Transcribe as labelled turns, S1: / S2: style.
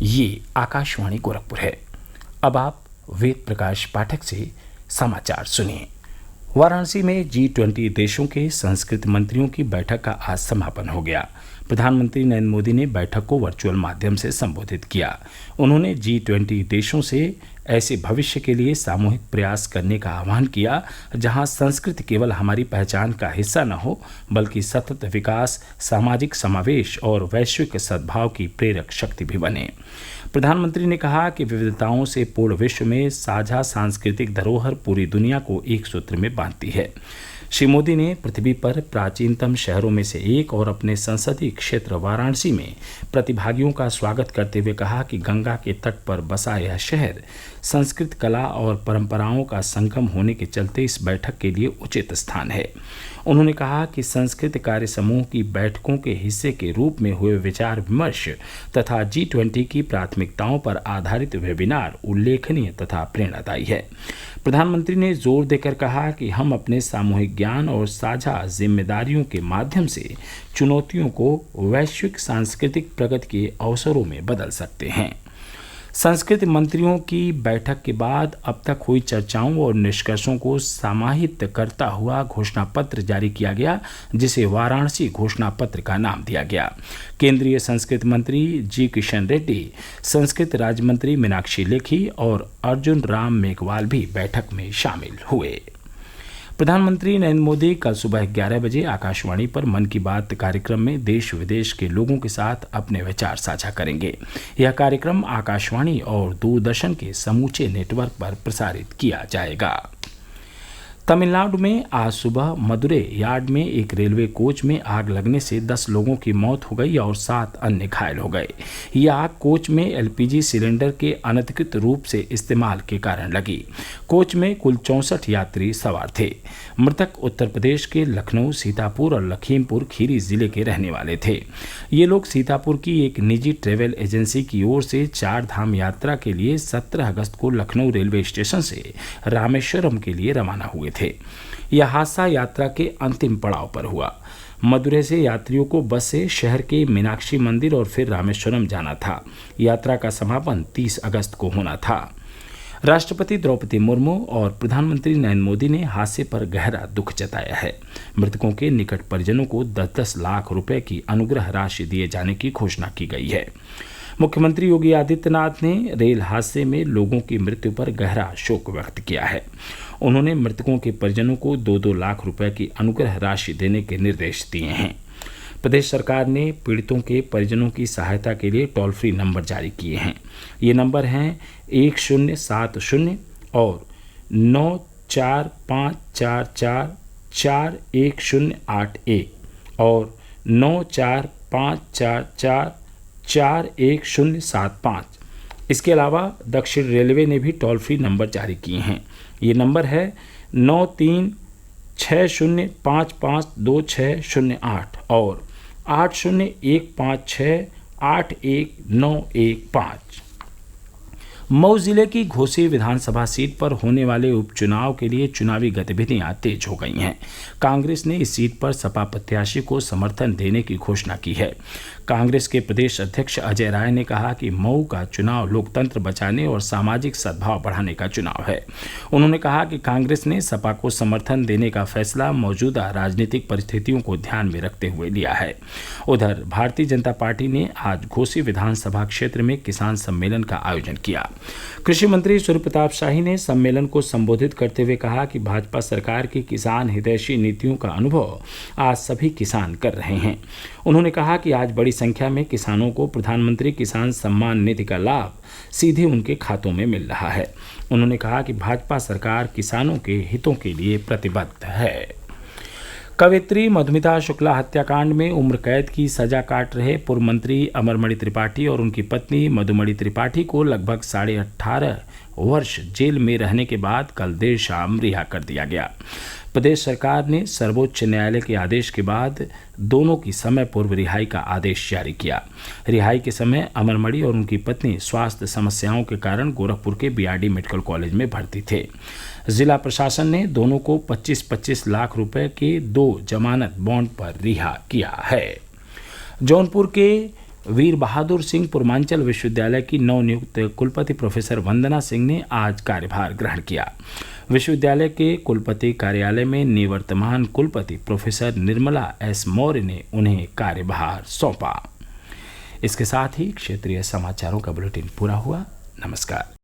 S1: ये आकाशवाणी गोरखपुर है। अब आप वेद प्रकाश पाठक से समाचार सुनिए। वाराणसी में G20 देशों के संस्कृत मंत्रियों की बैठक का आज समापन हो गया। प्रधानमंत्री नरेंद्र मोदी ने बैठक को वर्चुअल माध्यम से संबोधित किया। उन्होंने G20 देशों से ऐसे भविष्य के लिए सामूहिक प्रयास करने का आह्वान किया जहां संस्कृति केवल हमारी पहचान का हिस्सा न हो बल्कि सतत विकास, सामाजिक समावेश और वैश्विक सद्भाव की प्रेरक शक्ति भी बने। प्रधानमंत्री ने कहा कि विविधताओं से पूर्ण विश्व में साझा सांस्कृतिक धरोहर पूरी दुनिया को एक सूत्र में बांधती है। श्री मोदी ने पृथ्वी पर प्राचीनतम शहरों में से एक और अपने संसदीय क्षेत्र वाराणसी में प्रतिभागियों का स्वागत करते हुए कहा कि गंगा के तट पर बसा यह शहर संस्कृत कला और परंपराओं का संगम होने के चलते इस बैठक के लिए उचित स्थान है। उन्होंने कहा कि संस्कृत कार्य समूह की बैठकों के हिस्से के रूप में हुए विचार विमर्श तथा G20 की प्राथमिकताओं पर आधारित वेबिनार उल्लेखनीय तथा प्रेरणादायी है। प्रधानमंत्री ने जोर देकर कहा कि हम अपने सामूहिक ज्ञान और साझा जिम्मेदारियों के माध्यम से चुनौतियों को वैश्विक सांस्कृतिक प्रगति के अवसरों में बदल सकते हैं। संस्कृत मंत्रियों की बैठक के बाद अब तक हुई चर्चाओं और निष्कर्षों को समाहित करता हुआ घोषणा पत्र जारी किया गया, जिसे वाराणसी घोषणा पत्र का नाम दिया गया। केंद्रीय संस्कृत मंत्री जी किशन रेड्डी, संस्कृत राज्य मंत्री मीनाक्षी लेखी और अर्जुन राम मेघवाल भी बैठक में शामिल हुए। प्रधानमंत्री नरेंद्र मोदी कल सुबह 11 बजे आकाशवाणी पर मन की बात कार्यक्रम में देश विदेश के लोगों के साथ अपने विचार साझा करेंगे। यह कार्यक्रम आकाशवाणी और दूरदर्शन के समूचे नेटवर्क पर प्रसारित किया जाएगा। तमिलनाडु में आज सुबह मदुरै यार्ड में एक रेलवे कोच में आग लगने से 10 लोगों की मौत हो गई और 7 अन्य घायल हो गए। यह आग कोच में LPG सिलेंडर के अनधिकृत रूप से इस्तेमाल के कारण लगी। कोच में कुल 64 यात्री सवार थे। मृतक उत्तर प्रदेश के लखनऊ, सीतापुर और लखीमपुर खीरी जिले के रहने वाले थे। ये लोग सीतापुर की एक निजी ट्रेवल एजेंसी की ओर से 4 धाम यात्रा के लिए 17 अगस्त को लखनऊ रेलवे स्टेशन से रामेश्वरम के लिए रवाना हुए थे। यह हादसा यात्रा के अंतिम पड़ाव पर हुआ। मदुरै से यात्रियों को बस से शहर के मीनाक्षी मंदिर और फिर रामेश्वरम जाना था। यात्रा का समापन 30 अगस्त को होना था। राष्ट्रपति द्रौपदी मुर्मू और प्रधानमंत्री नरेंद्र मोदी ने हादसे पर गहरा दुख जताया है। मृतकों के निकट परिजनों को 10-10 लाख रुपए की अनुग्रह राशि दिए जाने की घोषणा की गई है। मुख्यमंत्री योगी आदित्यनाथ ने रेल हादसे में लोगों की मृत्यु पर गहरा शोक व्यक्त किया है। उन्होंने मृतकों के परिजनों को 2-2 लाख रुपए की अनुग्रह राशि देने के निर्देश दिए हैं। प्रदेश सरकार ने पीड़ितों के परिजनों की सहायता के लिए टोल फ्री नंबर जारी किए हैं। ये नंबर हैं 1070 और 9454441081 और 9454441075। इसके अलावा दक्षिण रेलवे ने भी टोल फ्री नंबर जारी किए हैं। ये नंबर है 9360552608 और 8015681915। मऊ जिले की घोसी विधानसभा सीट पर होने वाले उपचुनाव के लिए चुनावी गतिविधियां तेज हो गई हैं। कांग्रेस ने इस सीट पर सपा प्रत्याशी को समर्थन देने की घोषणा की है। कांग्रेस के प्रदेश अध्यक्ष अजय राय ने कहा कि मऊ का चुनाव लोकतंत्र बचाने और सामाजिक सद्भाव बढ़ाने का चुनाव है। उन्होंने कहा कि कांग्रेस ने सपा को समर्थन देने का फैसला मौजूदा राजनीतिक परिस्थितियों को ध्यान में रखते हुए लिया है। उधर भारतीय जनता पार्टी ने आज घोसी विधानसभा क्षेत्र में किसान सम्मेलन का आयोजन किया। कृषि मंत्री सूर्य प्रताप शाही ने सम्मेलन को संबोधित करते हुए कहा कि भाजपा सरकार की किसान हितैषी नीतियों का अनुभव आज सभी किसान कर रहे हैं। उन्होंने कहा कि आज बड़ी संख्या में किसानों को प्रधानमंत्री किसान सम्मान निधि का लाभ सीधे उनके खातों में मिल रहा है। उन्होंने कहा कि भाजपा सरकार किसानों के हितों के लिए प्रतिबद्ध है। कवयित्री मधुमिता शुक्ला हत्याकांड में उम्र कैद की सजा काट रहे पूर्व मंत्री अमरमणि त्रिपाठी और उनकी पत्नी मधुमणि त्रिपाठी को लगभग 18.5 वर्ष जेल में रहने के बाद कल देर शाम रिहा कर दिया गया। प्रदेश सरकार ने सर्वोच्च न्यायालय के आदेश के बाद दोनों की समय पूर्व रिहाई का आदेश जारी किया। रिहाई के समय अमरमणि और उनकी पत्नी स्वास्थ्य समस्याओं के कारण गोरखपुर के BRD मेडिकल कॉलेज में भर्ती थे। जिला प्रशासन ने दोनों को 25-25 लाख रुपए के 2 जमानत बॉन्ड पर रिहा किया है। जौनपुर के वीर बहादुर सिंह पूर्वांचल विश्वविद्यालय की नवनियुक्त कुलपति प्रोफेसर वंदना सिंह ने आज कार्यभार ग्रहण किया। विश्वविद्यालय के कुलपति कार्यालय में निवर्तमान कुलपति प्रोफेसर निर्मला एस मौर्य ने उन्हें कार्यभार सौंपा। इसके साथ ही क्षेत्रीय समाचारों का बुलेटिन पूरा हुआ। नमस्कार।